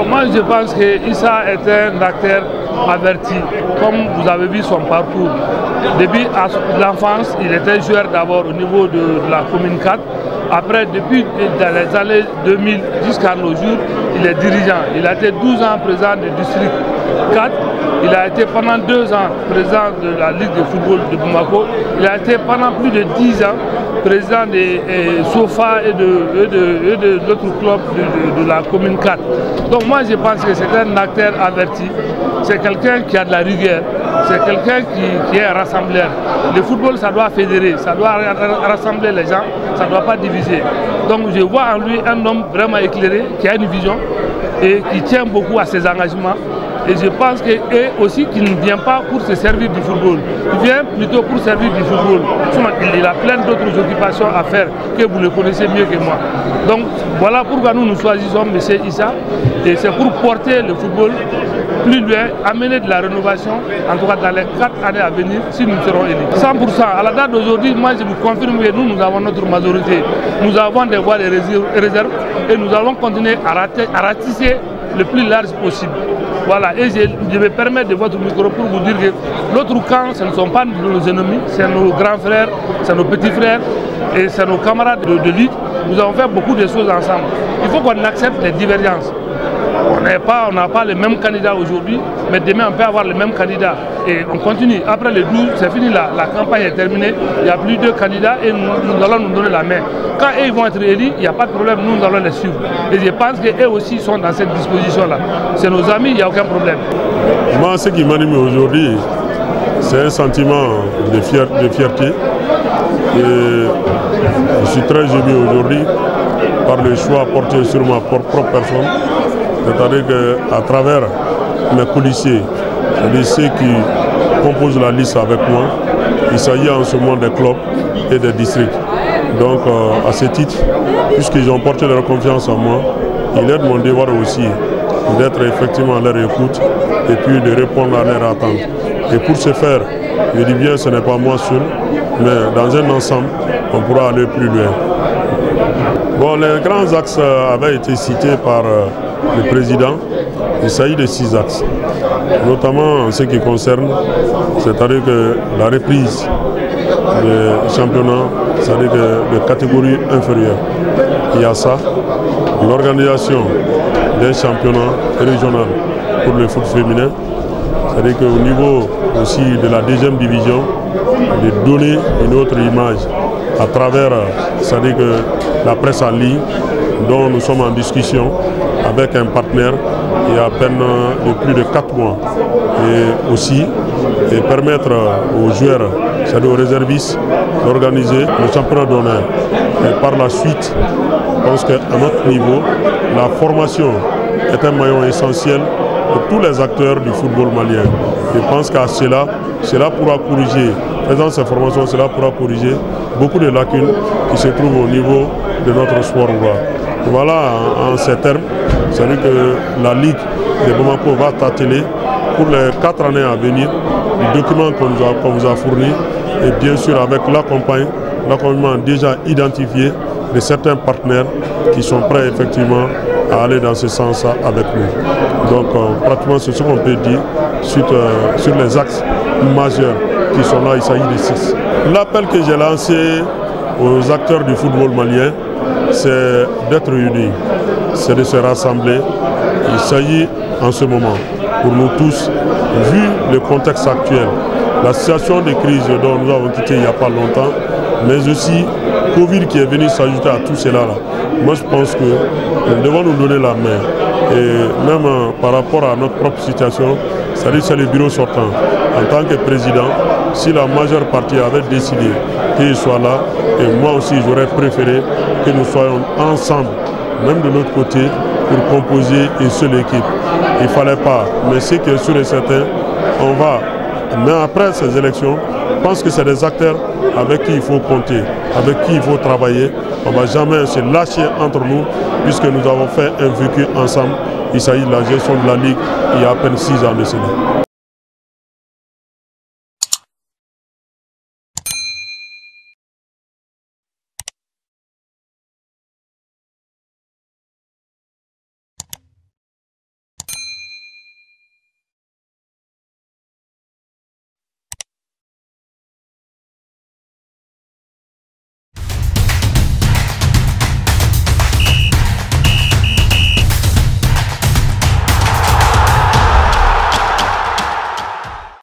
Bon, moi je pense que Issa est un acteur averti, comme vous avez vu son parcours. Depuis l'enfance, il était joueur d'abord au niveau de la commune 4. Après, depuis dans les années 2000 jusqu'à nos jours, il est dirigeant. Il a été 12 ans président du district 4. Il a été pendant 2 ans président de la Ligue de football de Bamako. Il a été pendant plus de 10 ans président de SOFA et de l'autre club de la commune 4. Donc moi je pense que c'est un acteur averti. C'est quelqu'un qui a de la rigueur. C'est quelqu'un qui est un rassembleur. Le football, ça doit fédérer, ça doit rassembler les gens, ça ne doit pas diviser. Donc je vois en lui un homme vraiment éclairé, qui a une vision et qui tient beaucoup à ses engagements. Et je pense que aussi qu'il ne vient pas pour se servir du football. Il vient plutôt pour servir du football. Il a plein d'autres occupations à faire que vous le connaissez mieux que moi. Donc voilà pourquoi nous choisissons M. Issa. Et c'est pour porter le football plus loin, amener de la rénovation, en tout cas dans les 4 années à venir, si nous serons élus. 100%. À la date d'aujourd'hui, moi je vous confirme que nous avons notre majorité. Nous avons des voix de réserve et nous allons continuer à ratisser le plus large possible. Voilà, et je me permets de votre micro pour vous dire que l'autre camp, ce ne sont pas nos ennemis, c'est nos grands frères, c'est nos petits frères et c'est nos camarades de lutte. Nous avons fait beaucoup de choses ensemble. Il faut qu'on accepte les divergences. On n'a pas les mêmes candidats aujourd'hui, mais demain on peut avoir les mêmes candidats. Et on continue. Après le 12, c'est fini, la campagne est terminée, il n'y a plus de candidats et nous allons nous donner la main. Quand eux vont être élus, il n'y a pas de problème, nous allons les suivre. Et je pense qu'eux aussi sont dans cette disposition-là. C'est nos amis, il n'y a aucun problème. Moi, ce qui m'anime aujourd'hui, c'est un sentiment de fierté. Et je suis très ému aujourd'hui par le choix porté sur ma propre personne. C'est-à-dire qu'à travers mes policiers, c'est-à-dire ceux qui composent la liste avec moi, il s'agit en ce moment des clubs et des districts. Donc à ce titre, puisqu'ils ont porté leur confiance en moi, il est de mon devoir aussi d'être effectivement à leur écoute et puis de répondre à leurs attentes. Et pour ce faire, je dis bien, ce n'est pas moi seul, mais dans un ensemble, on pourra aller plus loin. Bon, les grands axes avaient été cités par le président. Il s'agit de 6 axes, notamment en ce qui concerne, c'est-à-dire que la reprise des championnats, c'est-à-dire de catégories inférieures. Il y a ça, l'organisation des championnats régionaux pour le foot féminin, c'est-à-dire qu'au niveau aussi de la 2e division, de donner une autre image à travers, c'est-à-dire que la presse en ligne, dont nous sommes en discussion avec un partenaire il y a à peine de plus de 4 mois. Et aussi permettre aux joueurs, c'est-à-dire aux réservistes, d'organiser le championnat d'honneur. Et par la suite, je pense qu'à notre niveau, la formation est un maillon essentiel pour tous les acteurs du football malien. Je pense qu'à cela pourra corriger, faisant ces formations, cela pourra corriger beaucoup de lacunes qui se trouvent au niveau de notre sport. Voilà en ces termes, c'est-à-dire que la Ligue de Bamako va t'atteler pour les 4 années à venir, les documents qu'on vous a fournis et bien sûr avec l'accompagnement déjà identifié de certains partenaires qui sont prêts effectivement à aller dans ce sens avec nous. Donc pratiquement c'est ce qu'on peut dire sur les axes majeurs qui sont là, il s'agit de 6. L'appel que j'ai lancé aux acteurs du football malien, c'est d'être unis, c'est de se rassembler. Il s'agit en ce moment, pour nous tous, vu le contexte actuel, la situation de crise dont nous avons quitté il n'y a pas longtemps, mais aussi Covid qui est venu s'ajouter à tout cela. Moi je pense que nous devons nous donner la main. Et même par rapport à notre propre situation, c'est le bureau sortant. En tant que président, si la majeure partie avait décidé qu'il soit là, et moi aussi j'aurais préféré que nous soyons ensemble, même de l'autre côté, pour composer une seule équipe. Il ne fallait pas, mais ce qui est sûr et certain, on va, mais après ces élections, je pense que c'est des acteurs avec qui il faut compter, avec qui il faut travailler. On ne va jamais se lâcher entre nous, puisque nous avons fait un vécu ensemble. Il s'agit de la gestion de la Ligue il y a à peine 6 ans de cela.